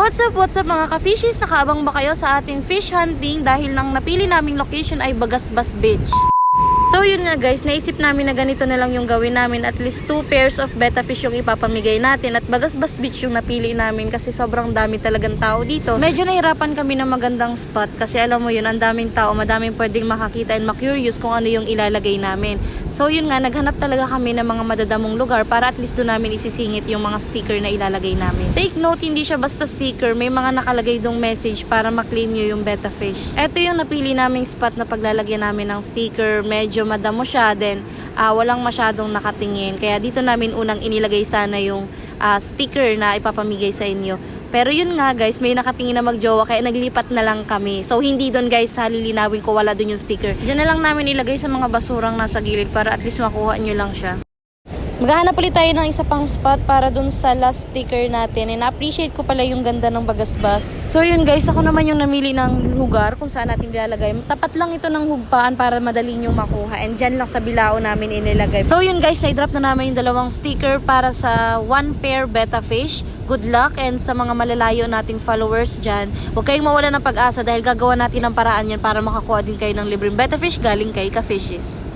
What's up mga ka-fishies? Nakaabang ba kayo sa ating fish hunting dahil nang napili naming location ay Bagasbas Beach? So yun nga guys, naisip namin na ganito na lang yung gawin namin. At least 2 pairs of betta fish yung ipapamigay natin. At Bagasbas Beach yung napili namin kasi sobrang dami talagang tao dito. Medyo nahirapan kami ng magandang spot kasi alam mo yun, ang daming tao, madaming pwedeng makakita and ma-curious kung ano yung ilalagay namin. So yun nga, naghanap talaga kami ng mga madadamong lugar para at least doon namin isisingit yung mga sticker na ilalagay namin. Take note, hindi siya basta sticker, may mga nakalagay dong message para ma-claim nyo yung betta fish. Ito yung napili naming spot na paglalagyan namin ng sticker. Medyo madamo siya, then walang masyadong nakatingin. Kaya dito namin unang inilagay sana yung sticker na ipapamigay sa inyo. Pero yun nga guys, may nakatingin na magjowa kaya naglipat na lang kami. So hindi doon guys, lilinawin ko, wala doon yung sticker. Diyan na lang namin ilagay sa mga basurang nasa gilid para at least makuha nyo lang siya. Maghahanap ulit tayo ng isa pang spot para dun sa last sticker natin. And na-appreciate ko pala yung ganda ng Bagasbas. So yun guys, ako naman yung namili ng lugar kung saan natin ilalagay. Tapat lang ito ng hugpaan para madali nyo makuha. And dyan lang sa bilao namin inilagay. So yun guys, na-drop na namin yung dalawang sticker para sa 1 pair betta fish. Good luck, and sa mga malalayo nating followers dyan, huwag kayong mawala ng pag-asa dahil gagawa natin ng paraan yan para makakuha din kayo ng libreng betta fish galing kay Ka-Fishies.